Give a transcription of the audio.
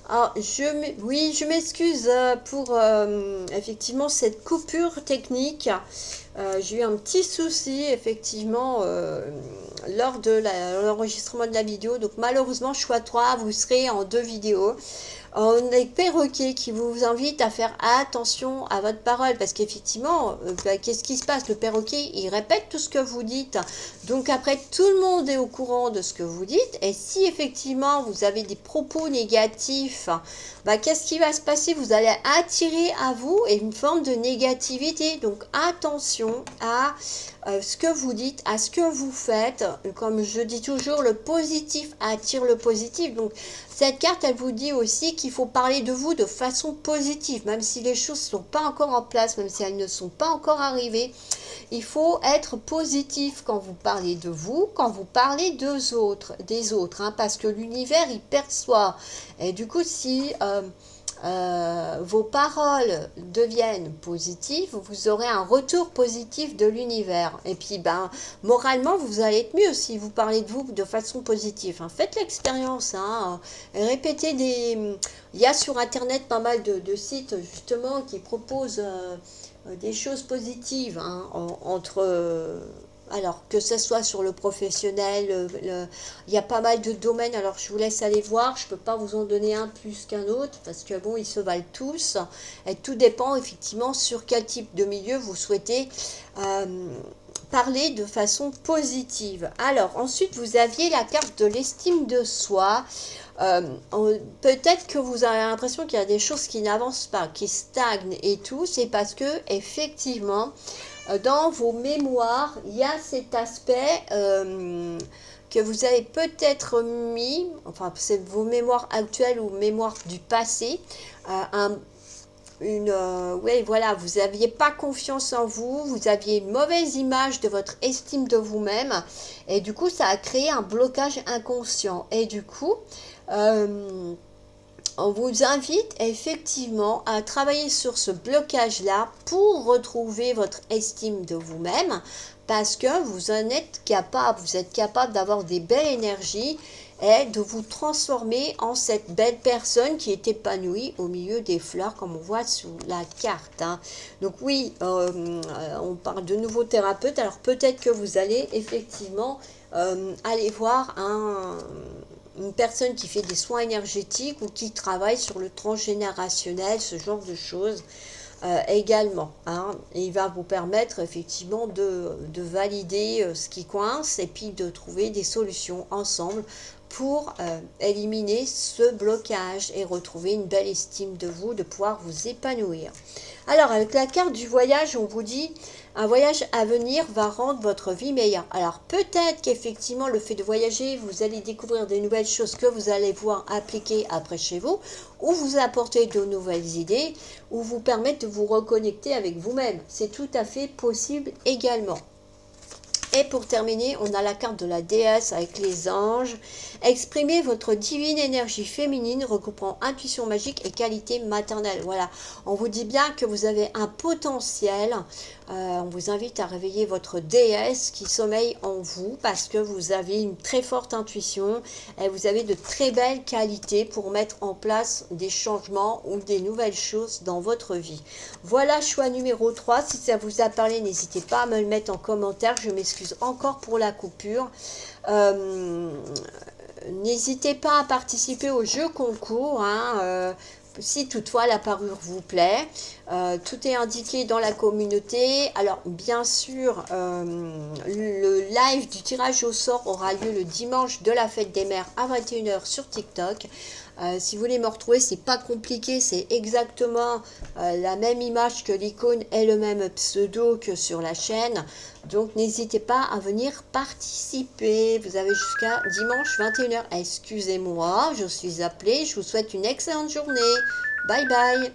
Ah, oui, je m'excuse pour effectivement cette coupure technique. J'ai eu un petit souci effectivement lors de l'enregistrement de la vidéo. Donc malheureusement, choix 3, vous serez en deux vidéos. On a les perroquets qui vous invitent à faire attention à votre parole parce qu'effectivement, qu'est-ce qui se passe? Le perroquet, il répète tout ce que vous dites. Donc après, tout le monde est au courant de ce que vous dites. Et si effectivement vous avez des propos négatifs, qu'est-ce qui va se passer? Vous allez attirer à vous une forme de négativité. Donc attention à ce que vous dites, à ce que vous faites. Comme je dis toujours, le positif attire le positif. Donc cette carte, elle vous dit aussi qu'il faut parler de vous de façon positive, même si les choses ne sont pas encore en place, même si elles ne sont pas encore arrivées. Il faut être positif quand vous parlez de vous, quand vous parlez des autres, hein, parce que l'univers, il perçoit. Et du coup, si vos paroles deviennent positives, vous aurez un retour positif de l'univers. Et puis, moralement, vous allez être mieux si vous parlez de vous de façon positive. Hein. Faites l'expérience. Hein. Répétez des... Il y a sur Internet pas mal de sites, justement, qui proposent des choses positives hein, entre... alors, que ce soit sur le professionnel, il y a pas mal de domaines, alors je vous laisse aller voir, je ne peux pas vous en donner un plus qu'un autre, parce que bon, ils se valent tous, et tout dépend effectivement sur quel type de milieu vous souhaitez parler de façon positive. Alors, ensuite, vous aviez la carte de l'estime de soi. Euh, Peut-être que vous avez l'impression qu'il y a des choses qui n'avancent pas, qui stagnent et tout, c'est parce que effectivement, dans vos mémoires, il y a cet aspect que vous avez peut-être mis, enfin c'est vos mémoires actuelles ou mémoires du passé, un, oui, voilà, vous n'aviez pas confiance en vous, vous aviez une mauvaise image de votre estime de vous-même, et du coup, ça a créé un blocage inconscient. Et du coup, euh, on vous invite effectivement à travailler sur ce blocage-là pour retrouver votre estime de vous-même parce que vous en êtes capable, vous êtes capable d'avoir des belles énergies et de vous transformer en cette belle personne qui est épanouie au milieu des fleurs comme on voit sous la carte. Hein. Donc oui, on parle de nouveaux thérapeutes, alors peut-être que vous allez effectivement aller voir une personne qui fait des soins énergétiques ou qui travaille sur le transgénérationnel, ce genre de choses également. Hein. Et il va vous permettre effectivement de valider ce qui coince et puis de trouver des solutions ensemble pour éliminer ce blocage et retrouver une belle estime de vous, de pouvoir vous épanouir. Alors, avec la carte du voyage, on vous dit un voyage à venir va rendre votre vie meilleure. Alors, peut-être qu'effectivement, le fait de voyager, vous allez découvrir des nouvelles choses que vous allez pouvoir appliquer après chez vous, ou vous apporter de nouvelles idées, ou vous permettre de vous reconnecter avec vous-même. C'est tout à fait possible également. Et pour terminer, on a la carte de la déesse avec les anges. Exprimez votre divine énergie féminine recoupant intuition magique et qualité maternelle. Voilà, on vous dit bien que vous avez un potentiel. On vous invite à réveiller votre déesse qui sommeille en vous parce que vous avez une très forte intuition et vous avez de très belles qualités pour mettre en place des changements ou des nouvelles choses dans votre vie. Voilà, choix numéro 3. Si ça vous a parlé, n'hésitez pas à me le mettre en commentaire. Je m'excuse encore pour la coupure. Euh, N'hésitez pas à participer au jeu concours. Hein, si toutefois la parure vous plaît. Tout est indiqué dans la communauté. Alors bien sûr, le live du tirage au sort aura lieu le dimanche de la fête des mères à 21h sur TikTok. Si vous voulez me retrouver, c'est pas compliqué, c'est exactement la même image que l'icône et le même pseudo que sur la chaîne. Donc n'hésitez pas à venir participer. Vous avez jusqu'à dimanche 21h. Excusez-moi, je suis appelée. Je vous souhaite une excellente journée. Bye bye.